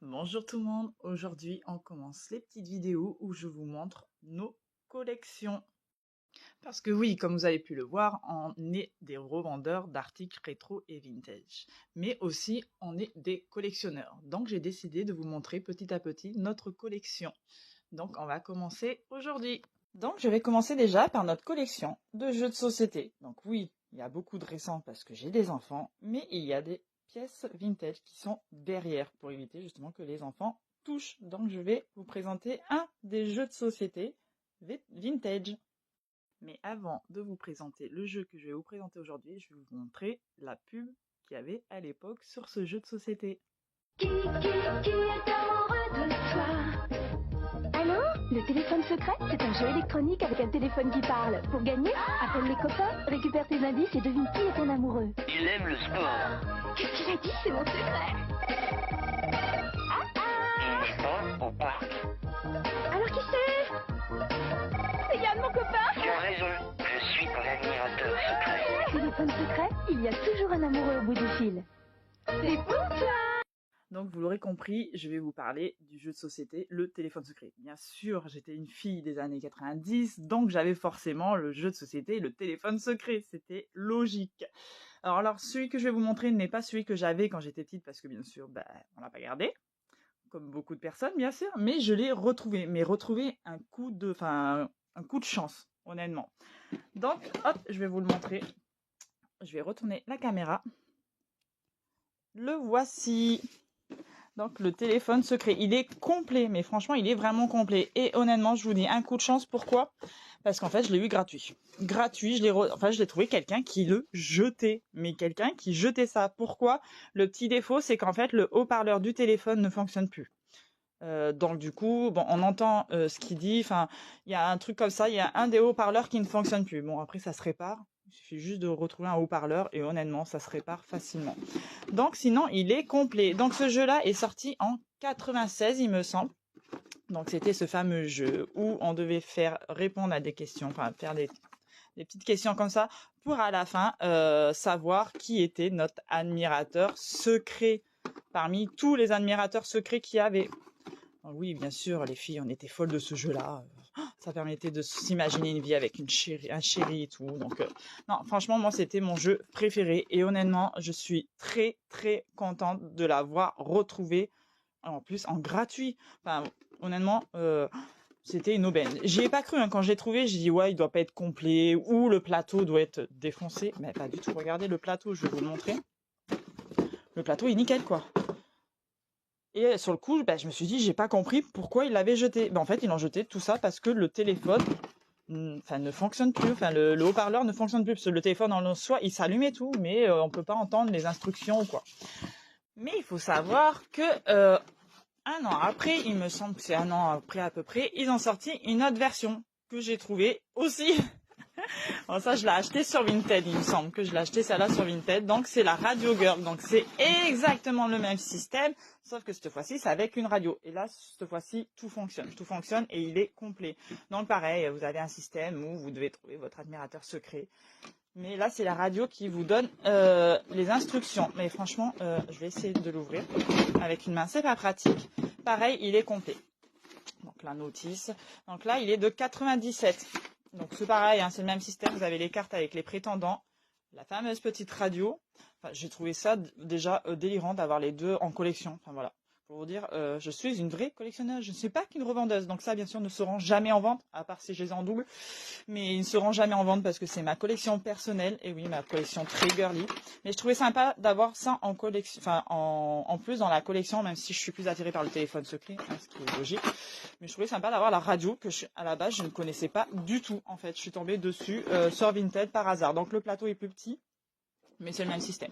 Bonjour tout le monde, aujourd'hui on commence les petites vidéos où je vous montre nos collections. Parce que oui, comme vous avez pu le voir, on est des revendeurs d'articles rétro et vintage. Mais aussi on est des collectionneurs. Donc j'ai décidé de vous montrer petit à petit notre collection. Donc on va commencer aujourd'hui. Donc je vais commencer déjà par notre collection de jeux de société. Donc oui, il y a beaucoup de récents parce que j'ai des enfants, mais il y a des pièces vintage qui sont derrière pour éviter justement que les enfants touchent. Donc je vais vous présenter un des jeux de société vintage. Mais avant de vous présenter le jeu que je vais vous présenter aujourd'hui, je vais vous montrer la pub qu'il y avait à l'époque sur ce jeu de société. Qui est amoureux de toi? Allô? Le téléphone secret, c'est un jeu électronique avec un téléphone qui parle. Pour gagner, appelle les copains, récupère tes indices et devine qui est ton amoureux. Il aime le sport. Qu'est-ce qu'il a dit? C'est mon secret. Il n'est pas au parc. Alors qui c'est? C'est Yann, mon copain. Tu as raison. Je suis ton admirateur secret. Téléphone secret, il y a toujours un amoureux au bout du fil. C'est pour toi. Donc vous l'aurez compris, je vais vous parler du jeu de société, le téléphone secret. Bien sûr, j'étais une fille des années 90, donc j'avais forcément le jeu de société, le téléphone secret, c'était logique. Alors celui que je vais vous montrer n'est pas celui que j'avais quand j'étais petite, parce que bien sûr, on l'a pas gardé, comme beaucoup de personnes bien sûr, mais je l'ai retrouvé, mais retrouvé un coup de chance, honnêtement. Donc hop, je vais vous le montrer. Je vais retourner la caméra. Le voici. Donc le téléphone secret, il est complet, mais franchement il est vraiment complet. Et honnêtement, je vous dis un coup de chance, pourquoi? Parce qu'en fait je l'ai eu gratuit. Gratuit, je l'ai trouvé quelqu'un qui le jetait. Mais quelqu'un qui jetait ça. Pourquoi? Le petit défaut, c'est qu'en fait le haut-parleur du téléphone ne fonctionne plus. Donc du coup, bon, on entend ce qu'il dit, enfin, il y a un truc comme ça, il y a un des haut-parleurs qui ne fonctionne plus. Bon, après ça se répare. Il suffit juste de retrouver un haut-parleur et honnêtement, ça se répare facilement. Donc sinon, il est complet. Donc ce jeu-là est sorti en 96, il me semble. Donc c'était ce fameux jeu où on devait faire répondre à des questions, enfin faire des petites questions comme ça pour à la fin savoir qui était notre admirateur secret parmi tous les admirateurs secrets qu'il y avait. Oui, bien sûr, les filles, on était folles de ce jeu-là. Ça permettait de s'imaginer une vie avec un chéri et tout. Donc, non, franchement, moi, c'était mon jeu préféré. Et honnêtement, je suis très, très contente de l'avoir retrouvé. En plus, en gratuit. Enfin, honnêtement, c'était une aubaine. J'y ai pas cru, hein. Quand je l'ai trouvé, j'ai dit, ouais, il doit pas être complet. Ou le plateau doit être défoncé. Mais pas du tout. Regardez le plateau, je vais vous le montrer. Le plateau est nickel, quoi. Et sur le coup, je me suis dit, j'ai pas compris pourquoi il l'avait jeté. En fait, ils l'ont jeté tout ça parce que le téléphone, ne fonctionne plus. Enfin, le haut-parleur ne fonctionne plus parce que le téléphone en soi, il s'allumait tout, mais on peut pas entendre les instructions ou quoi. Mais il faut savoir que un an après, il me semble que c'est un an après à peu près, ils ont sorti une autre version que j'ai trouvée aussi. Bon, ça, je l'ai acheté sur Vinted, il me semble que je l'ai acheté celle-là sur Vinted. Donc, c'est la Radio Girl. Donc, c'est exactement le même système, sauf que cette fois-ci, c'est avec une radio. Et là, cette fois-ci, tout fonctionne. Tout fonctionne et il est complet. Donc, pareil, vous avez un système où vous devez trouver votre admirateur secret. Mais là, c'est la radio qui vous donne les instructions. Mais franchement, je vais essayer de l'ouvrir avec une main. C'est pas pratique. Pareil, il est complet. Donc, la notice. Donc là, il est de 97. Donc c'est pareil, hein, c'est le même système, vous avez les cartes avec les prétendants, la fameuse petite radio. Enfin, j'ai trouvé ça déjà délirant d'avoir les deux en collection. Enfin voilà, pour vous dire, je suis une vraie collectionneuse, je ne suis pas qu'une revendeuse. Donc ça, bien sûr, ne se rend jamais en vente, à part si je les ai en double. Mais ils ne se rend jamais en vente parce que c'est ma collection personnelle, et oui, ma collection très girly. Mais je trouvais sympa d'avoir ça en collection, enfin en plus dans la collection, même si je suis plus attirée par le téléphone secret, hein, ce qui est logique. Mais je trouvais sympa d'avoir la radio que à la base je ne connaissais pas du tout. En fait, je suis tombée dessus sur Vinted par hasard. Donc le plateau est plus petit, mais c'est le même système.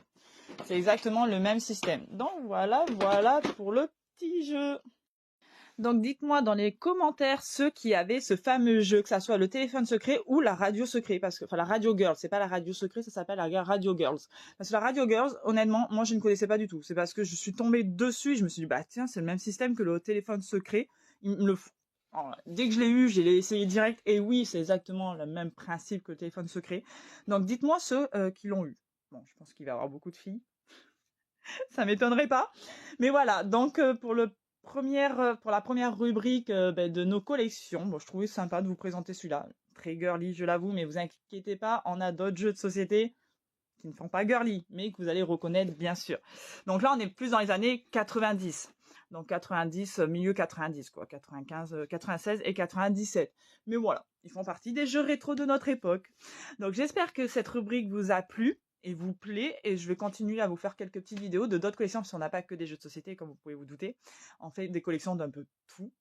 C'est exactement le même système. Donc voilà pour le petit jeu. Donc dites-moi dans les commentaires ceux qui avaient ce fameux jeu, que ça soit le téléphone secret ou la radio secret, parce que la Radio Girls, c'est pas la radio secret, ça s'appelle la Radio Girls. Parce que la Radio Girls, honnêtement, moi je ne connaissais pas du tout. C'est parce que je suis tombée dessus, et je me suis dit tiens, c'est le même système que le téléphone secret. Alors, dès que je l'ai eu, j'ai essayé direct, et oui, c'est exactement le même principe que le téléphone secret. Donc dites-moi ceux qui l'ont eu. Bon, je pense qu'il va y avoir beaucoup de filles. Ça m'étonnerait pas. Mais voilà, donc pour la première rubrique de nos collections, bon, je trouvais sympa de vous présenter celui-là. Très girly, je l'avoue, mais vous inquiétez pas, on a d'autres jeux de société qui ne font pas girly, mais que vous allez reconnaître bien sûr. Donc là, on est plus dans les années 90. Donc 90, milieu 90, quoi. 95, 96 et 97. Mais voilà, ils font partie des jeux rétro de notre époque. Donc j'espère que cette rubrique vous a plu et vous plaît. Et je vais continuer à vous faire quelques petites vidéos de d'autres collections, parce qu'on n'a pas que des jeux de société, comme vous pouvez vous douter. On fait des collections d'un peu tout.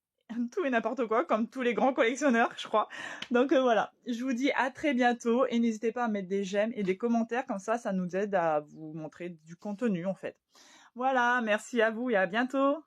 Tout et n'importe quoi, comme tous les grands collectionneurs, je crois. Donc voilà, je vous dis à très bientôt et n'hésitez pas à mettre des j'aime et des commentaires, comme ça nous aide à vous montrer du contenu en fait. Voilà, merci à vous et à bientôt.